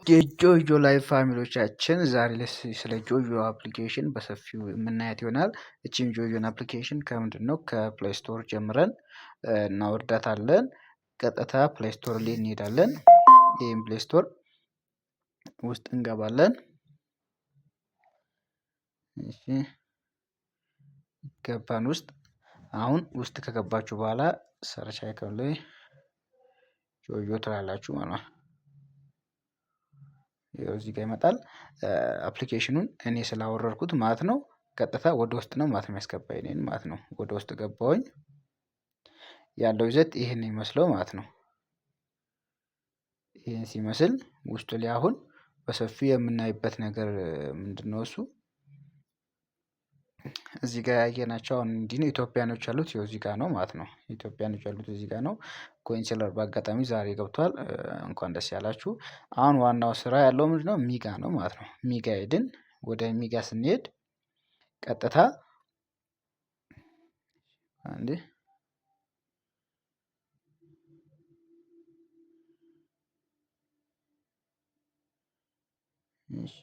የጆጆ ላይቭ ፋሚሊዎቻችን ዛሬ ላይ ስለ ጆጆ አፕሊኬሽን በሰፊው የምናያት ይሆናል። እቺም ጆጆን አፕሊኬሽን ከምንድን ነው ከፕሌይ ስቶር ጀምረን እናወርዳታለን። ቀጥታ ፕሌይ ስቶር ላይ እንሄዳለን። ይህም ፕሌይ ስቶር ውስጥ እንገባለን። እሺ ገባን። አሁን ውስጥ ከገባችሁ በኋላ ሰርች አይከን ላይ ጆጆ ትላላችሁ ማለት ነው። እዚህ ጋር ይመጣል። አፕሊኬሽኑን እኔ ስላወረድኩት ማለት ነው ቀጥታ ወደ ውስጥ ነው ማለት የሚያስገባኝ እኔን ማለት ነው። ወደ ውስጥ ገባሁኝ። ያለው ይዘት ይሄን ይመስለው ማለት ነው። ይሄን ሲመስል ውስጡ ላይ አሁን በሰፊው የምናይበት ነገር ምንድነው? እሱ እዚህ ጋር ያየናቸው አሁን እንዲህ ነው። ኢትዮጵያኖች ያሉት ይኸው እዚህ ጋር ነው ማለት ነው። ኢትዮጵያኖች ያሉት እዚህ ጋር ነው። ኮይንሰለር በአጋጣሚ ዛሬ ገብቷል። እንኳን ደስ ያላችሁ። አሁን ዋናው ስራ ያለው ምንድነው? ሚጋ ነው ማለት ነው። ሚጋ ሄድን። ወደ ሚጋ ስንሄድ ቀጥታ አንዴ እሺ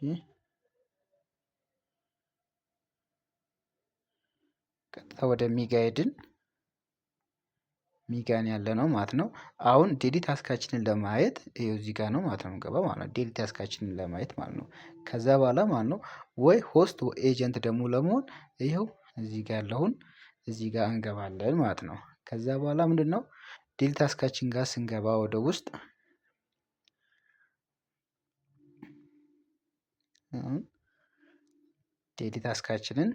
ቀጥታ ወደ ሚጋ ሄድን። ሚጋን ያለ ነው ማለት ነው። አሁን ዴሊ ታስካችንን ለማየት ይሄው እዚህ ጋር ነው ማለት ነው የምንገባው ማለት ነው። ዴሊ ታስካችንን ለማየት ማለት ነው። ከዛ በኋላ ማለት ነው ወይ ሆስት ወይ ኤጀንት ደግሞ ለመሆን ይሄው እዚህ ጋር ያለውን እዚህ ጋር እንገባለን ማለት ነው። ከዛ በኋላ ምንድነው ዴሊ ታስካችን ጋር ስንገባ ወደ ውስጥ ዴሊ ታስካችንን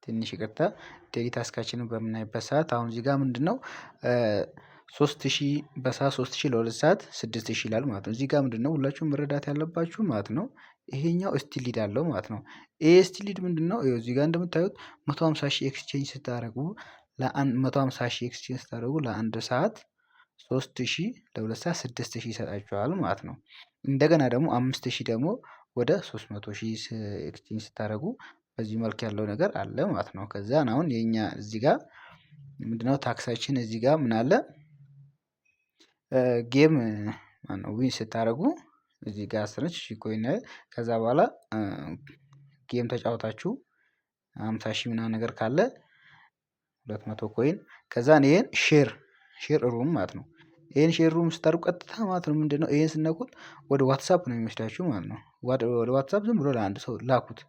ትንሽ ይቅርታ ዴሊ ታስካችንን በምናይበት ሰዓት አሁን እዚህ ጋር ምንድነው 3000 በሰዓት 3000 ለሁለት ሰዓት 6000 ይላል ማለት ነው። እዚህ ጋር ምንድነው ሁላችሁም መረዳት ያለባችሁ ማለት ነው ይሄኛው ስቲል ሊድ አለው ማለት ነው። ይሄ ስቲል ሊድ ምንድነው? ይኸው እዚህ ጋር እንደምታዩት 150,000 ኤክስቼንጅ ስታደርጉ ለ150,000 ኤክስቼንጅ ስታደርጉ ለአንድ ሰዓት 3000 ለሁለት ሰዓት 6000 ይሰጣችኋል ማለት ነው። እንደገና ደግሞ 5000 ደግሞ ወደ 300,000 ኤክስቼንጅ ስታደርጉ በዚህ መልክ ያለው ነገር አለ ማለት ነው። ከዛን አሁን የኛ እዚህ ጋር ምንድነው ታክሳችን እዚህ ጋር ምን አለ? ጌም ማነው ዊን ስታደርጉ እዚህ ጋር 10,000 ኮይን ከዛ በኋላ ጌም ተጫውታችሁ 50,000 ምናምን ነገር ካለ 200 ኮይን ከዛን ይሄን ሼር ሩም ማለት ነው። ይሄን ሼር ሩም ስታደርጉ ቀጥታ ማለት ነው ምንድነው ይሄን ስነኩት ወደ ዋትሳፕ ነው የሚወስዳችሁ ማለት ነው። ወደ ዋትሳፕ ዝም ብሎ ለአንድ ሰው ላኩት።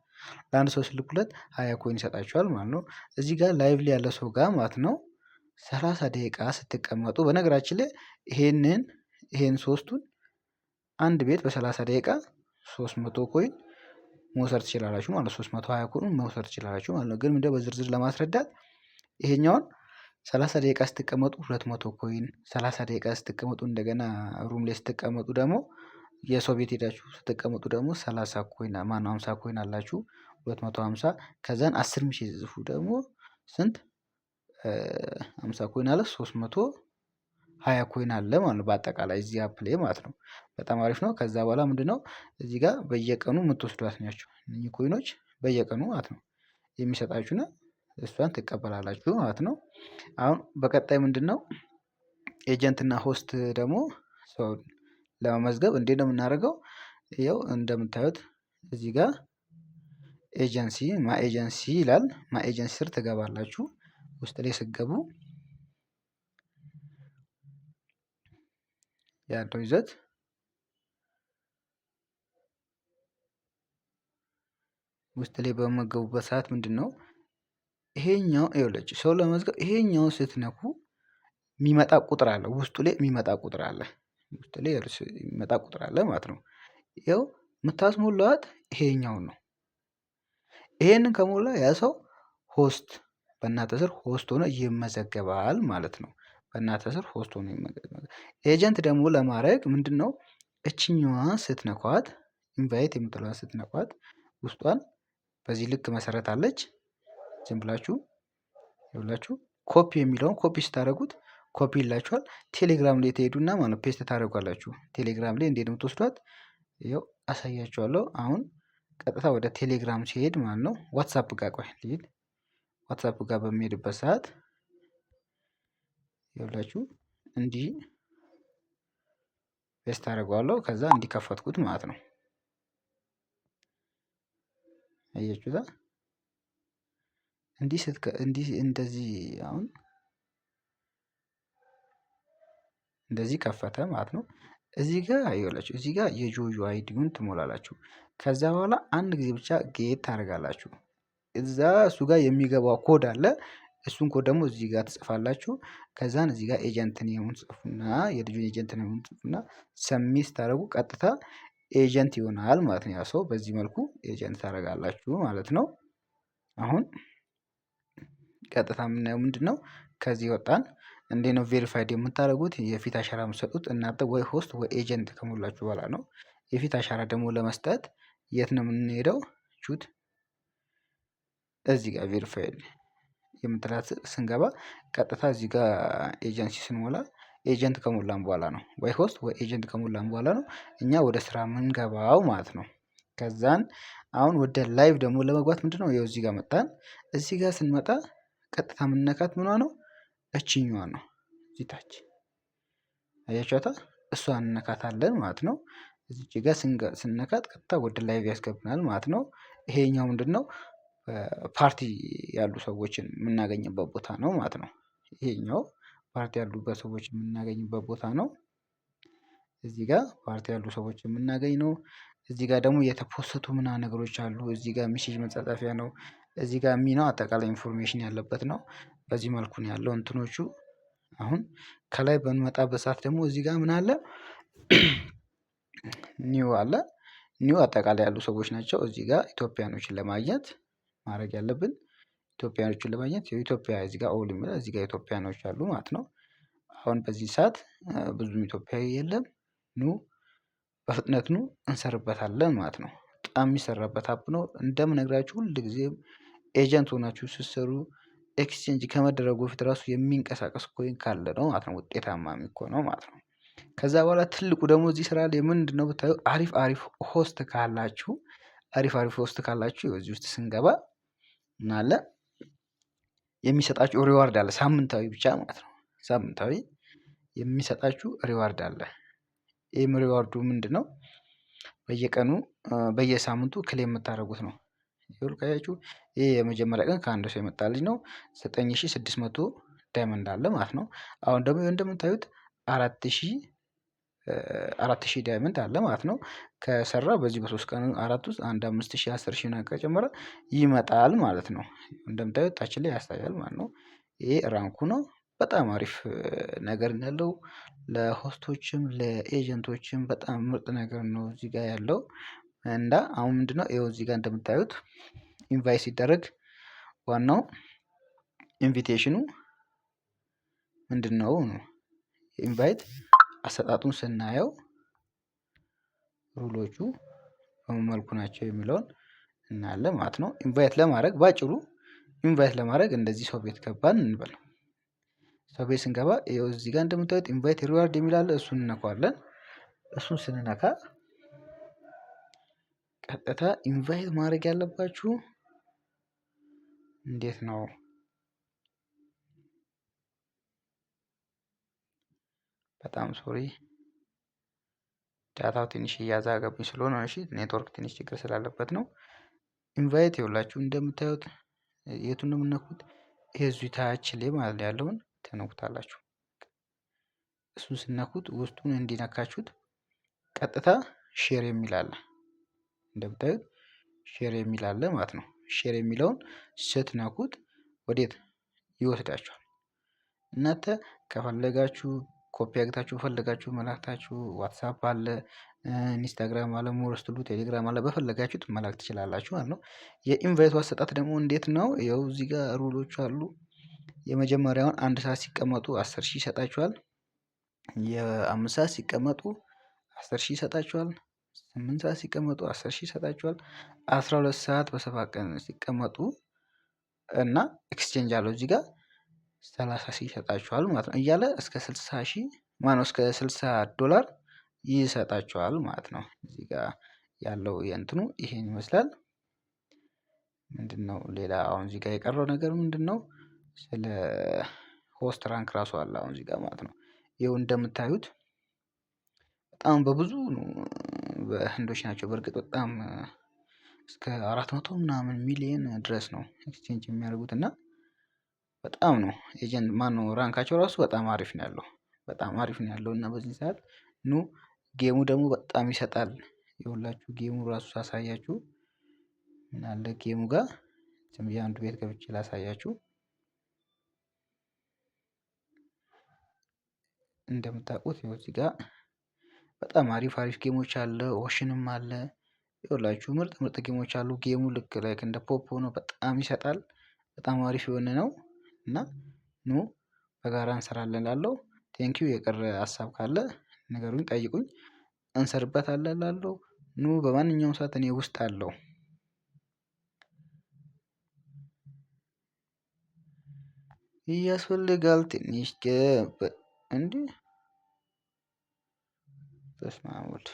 ለአንድ ሰው ስልኩለት 20 ኮይን ይሰጣችኋል ማለት ነው። እዚህ ጋር ላይቭ ላይ ያለ ሰው ጋር ማለት ነው 30 ደቂቃ ስትቀመጡ በነገራችን ላይ ይሄን ሶስቱን አንድ ቤት በ30 ደቂቃ 300 ኮይን መውሰድ ትችላላችሁ ማለት ነው። 320 ኮይን መውሰድ ትችላላችሁ ማለት ነው። ግን እንደው በዝርዝር ለማስረዳት ይሄኛውን 30 ደቂቃ ስትቀመጡ 200 ኮይን 30 ደቂቃ ስትቀመጡ እንደገና ሩም ላይ ስትቀመጡ ደግሞ የሰው ቤት ሄዳችሁ ስትቀመጡ ደግሞ 30 ኮይን ማነው 50 ኮይን አላችሁ 250 ከዛን 10 ሚሽ ጽፉ ደግሞ ስንት 50 ኮይን አለ 320 ኮይን አለ ማለት ነው። በአጠቃላይ እዚህ አፕ ላይ ማለት ነው። በጣም አሪፍ ነው። ከዛ በኋላ ምንድነው እዚህ ጋር በየቀኑ የምትወስዷት ናቸው እነኚህ ኮይኖች በየቀኑ ማለት ነው የሚሰጣችሁ ነው። እሷን ትቀበላላችሁ ማለት ነው። አሁን በቀጣይ ምንድነው ኤጀንት እና ሆስት ደግሞ ሰው ለመመዝገብ እንዴት ነው የምናደርገው? ይኸው እንደምታዩት እዚህ ጋር ኤጀንሲ ኤጀንሲ ይላል። ኤጀንሲ ስር ትገባላችሁ። ውስጥ ላይ ስትገቡ ያለው ይዘት ውስጥ ላይ በመገቡበት ሰዓት ምንድነው ይሄኛው ይኸውላችሁ ሰው ለመመዝገብ ይሄኛውን ስትነኩ የሚመጣ ቁጥር አለ። ውስጡ ላይ የሚመጣ ቁጥር አለ። ውስጥ ላይ የሚመጣ ቁጥር አለ ማለት ነው። ይኸው የምታስሞላዋት ይሄኛውን ነው። ይሄንን ከሞላ ያ ሰው ሆስት በእናንተ ስር ሆስት ሆኖ ይመዘገባል ማለት ነው። በእናንተ ስር ሆስት ሆኖ ይመዘገባል። ኤጀንት ደግሞ ለማድረግ ምንድነው እችኛዋን ስትነኳት ኢንቫይት የምትለዋን ስትነኳት ውስጧን በዚህ ልክ መሰረት አለች። ዝም ብላችሁ ይኸውላችሁ ኮፒ የሚለውን ኮፒ ስታደርጉት ኮፒ ይላችኋል። ቴሌግራም ላይ ትሄዱና ማለት ፔስት ታደርጓላችሁ። ቴሌግራም ላይ እንዴት ነው የምትወስዷት? ይኸው አሳያችኋለሁ። አሁን ቀጥታ ወደ ቴሌግራም ሲሄድ ማለት ነው ዋትሳፕ ጋር ቆይ ልሂድ። ዋትሳፕ ጋር በሚሄድበት ሰዓት ይኸውላችሁ እንዲህ ፔስት አደርገዋለሁ። ከዛ እንዲከፈትኩት ማለት ነው። አያችሁታ? እንደዚህ አሁን እንደዚህ ከፈተ ማለት ነው። እዚህ ጋር ይኸውላችሁ እዚህ ጋር የጆጆ አይዲውን ትሞላላችሁ። ከዛ በኋላ አንድ ጊዜ ብቻ ጌት ታደርጋላችሁ። እዛ እሱ ጋር የሚገባው ኮድ አለ። እሱን ኮድ ደግሞ እዚህ ጋር ትጽፋላችሁ። ከዛን እዚህ ጋር ኤጀንት ኔሙን ጽፉና የልጁን ኤጀንት ኔሙን ጽፉና ሰሚት ታደርጉ ቀጥታ ኤጀንት ይሆናል ማለት ነው። ያ ሰው በዚህ መልኩ ኤጀንት ታደርጋላችሁ ማለት ነው። አሁን ቀጥታ የምናየው ምንድነው? ከዚህ ወጣን። እንዴት ነው ቬሪፋይድ የምታደርጉት? የፊት አሻራ የምትሰጡት እናንተ ወይ ሆስት ወይ ኤጀንት ከሞላችሁ በኋላ ነው። የፊት አሻራ ደግሞ ለመስጠት የት ነው የምንሄደው? ቹት እዚህ ጋር ቬሪፋይድ የምትላት ስንገባ ቀጥታ እዚህ ጋር ኤጀንሲ ስንሞላ ኤጀንት ከሞላን በኋላ ነው፣ ወይ ሆስት ወይ ኤጀንት ከሞላን በኋላ ነው እኛ ወደ ስራ የምንገባው ማለት ነው። ከዛን አሁን ወደ ላይቭ ደግሞ ለመግባት ምንድነው? ይኸው እዚህ ጋር መጣን። እዚህ ጋር ስንመጣ ቀጥታ የምንነካት ምኗ ነው? እችኛዋ ነው። እዚህ ታች አያችኋታ? እሷን እንነካታለን ማለት ነው። እዚህ ጋር ስንነካት ቀጥታ ወደ ላይቭ ያስገብናል ማለት ነው። ይሄኛው ምንድነው? ፓርቲ ያሉ ሰዎችን የምናገኝበት ቦታ ነው ማለት ነው። ይሄኛው ፓርቲ ያሉበት ሰዎች የምናገኝበት ቦታ ነው። እዚህ ጋር ፓርቲ ያሉ ሰዎች የምናገኝ ነው። እዚህ ጋር ደግሞ የተፖሰቱ ምናምን ነገሮች አሉ። እዚህ ጋር ሜሴጅ መጻጻፊያ ነው። እዚህ ጋር ሚናው አጠቃላይ ኢንፎርሜሽን ያለበት ነው። በዚህ መልኩ ነው ያለው እንትኖቹ። አሁን ከላይ በንመጣበት ሰዓት ደግሞ እዚህ ጋር ምን አለ? ኒው አለ። ኒው አጠቃላይ ያሉ ሰዎች ናቸው። እዚህ ጋር ኢትዮጵያኖችን ለማግኘት ማድረግ ያለብን ኢትዮጵያኖችን ለማግኘት የኢትዮጵያ እዚህ ጋር ኦል የሚለው እዚህ ጋር ኢትዮጵያኖች አሉ ማለት ነው። አሁን በዚህ ሰዓት ብዙም ኢትዮጵያዊ የለም። ኑ በፍጥነት ኑ እንሰርበታለን ማለት ነው። በጣም የሚሰራበት አፕ ነው። እንደምነግራችሁ ሁል ጊዜም ኤጀንት ሆናችሁ ስትሰሩ ኤክስቼንጅ ከመደረጉ በፊት ራሱ የሚንቀሳቀስ ኮይን ካለ ነው ማለት ነው ውጤታማ የሚሆነው ማለት ነው። ከዛ በኋላ ትልቁ ደግሞ እዚህ ስራ ላይ ምንድነው ብታዩ አሪፍ አሪፍ ሆስት ካላችሁ እዚህ ውስጥ ስንገባ ምን አለ? የሚሰጣችሁ ሪዋርድ አለ። ሳምንታዊ ብቻ ማለት ነው። ሳምንታዊ የሚሰጣችሁ ሪዋርድ አለ። ይህም ሪዋርዱ ምንድነው? በየቀኑ በየሳምንቱ ክሌም የምታደርጉት ነው። ይሁን ካያችሁ ይሄ የመጀመሪያ ቀን ከአንድ ሰው የመጣ ልጅ ነው። 9600 ዳይመንድ አለ ማለት ነው። አሁን ደግሞ እንደምታዩት 4000 ዳይመንድ አለ ማለት ነው። ከሰራ በዚህ በ3 ቀን 4 ውስጥ አንድ 5000 10000 ምናምን ከጨመረ ይመጣል ማለት ነው። እንደምታዩት ታች ላይ ያሳያል ማለት ነው። ይሄ ራንኩ ነው። በጣም አሪፍ ነገር ያለው ለሆስቶችም ለኤጀንቶችም በጣም ምርጥ ነገር ነው እዚህ ጋር ያለው። እና አሁን ምንድነው? ይኸው እዚህ ጋር እንደምታዩት ኢንቫይት ሲደረግ ዋናው ኢንቪቴሽኑ ምንድነው ነው። ኢንቫይት አሰጣጡን ስናየው ሩሎቹ በምን መልኩ ናቸው የሚለውን እናያለን ማለት ነው። ኢንቫይት ለማድረግ ባጭሩ ኢንቫይት ለማድረግ እንደዚህ ሰው ቤት ገባን እንበል። ሰው ቤት ስንገባ ይኸው እዚህ ጋር እንደምታዩት ኢንቫይት ሪዋርድ የሚል አለ። እሱን እንነካዋለን። እሱን ስንነካ ቀጥታ ኢንቫይት ማድረግ ያለባችሁ እንዴት ነው? በጣም ሶሪ ዳታው ትንሽ እያዛገብኝ ስለሆነ እሺ፣ ኔትወርክ ትንሽ ችግር ስላለበት ነው። ኢንቫይት ይኸውላችሁ እንደምታዩት የቱን ነው የምነኩት? ይሄ እዚህ ታች ላይ ማለት ያለውን ትነኩታላችሁ። እሱን ስነኩት ውስጡን እንዲነካችሁት ቀጥታ ሼር የሚል አለ። እንደምታዩት ሼር የሚል አለ ማለት ነው። ሼር የሚለውን ስትነኩት ወዴት ይወስዳችኋል? እናንተ ከፈለጋችሁ ኮፒ አግታችሁ ፈለጋችሁ መላክታችሁ ዋትሳፕ አለ፣ ኢንስታግራም አለ፣ ሞር ስትሉ ቴሌግራም አለ፣ በፈለጋችሁት መላክ ትችላላችሁ ማለት ነው። የኢንቫይቱ አሰጣጥ ደግሞ እንዴት ነው? ይኸው እዚህ ጋር ሩሎች አሉ። የመጀመሪያውን 1 ሰዓት ሲቀመጡ 10,000 ይሰጣችኋል። የ5 ሰዓት ሲቀመጡ 10,000 ይሰጣችኋል። 8 ሰዓት ሲቀመጡ 10,000 ይሰጣችኋል። 12 ሰዓት በ7 ቀን ሲቀመጡ እና ኤክስቼንጅ አለው እዚህ ጋር 30,000 ይሰጣችኋል ማለት ነው። እያለ እስከ 60,000 ማነው እስከ $60 ይሰጣችኋል ማለት ነው። እዚህ ጋር ያለው የእንትኑ ይሄን ይመስላል። ምንድነው ሌላ አሁን እዚህ ጋር የቀረው ነገር ምንድነው? ስለ ሆስት ራንክ ራሱ አለ አሁን እዚህ ጋር ማለት ነው። ይኸው እንደምታዩት በጣም በብዙ በህንዶች ናቸው። በእርግጥ በጣም እስከ 400 ምናምን ሚሊየን ድረስ ነው ኤክስቼንጅ የሚያደርጉት እና በጣም ነው ኤጀንት ማነው ራንካቸው ራሱ በጣም አሪፍ ነው ያለው። በጣም አሪፍ ነው ያለው እና በዚህ ሰዓት ኑ ጌሙ ደግሞ በጣም ይሰጣል። የሁላችሁ ጌሙ ራሱ ሳሳያችሁ ምን አለ ጌሙ ጋር ዝም ብዬ አንዱ ቤት ገብቼ ላሳያችሁ። እንደምታውቁት ይኸው እዚህ ጋር በጣም አሪፍ አሪፍ ጌሞች አለ። ኦሽንም አለ። ይኸውላችሁ ምርጥ ምርጥ ጌሞች አሉ። ጌሙ ልክ ላይክ እንደ ፖፕ ሆኖ በጣም ይሰጣል። በጣም አሪፍ የሆነ ነው እና ኑ በጋራ እንሰራለን እላለሁ። ቴንኪው። የቀረ ሀሳብ ካለ ንገሩኝ፣ ጠይቁኝ፣ እንሰርበታለን እላለሁ። ኑ በማንኛውም ሰዓት እኔ ውስጥ አለው። ያስፈልጋል ትንሽ እንዴ በስመ አብ ወልድ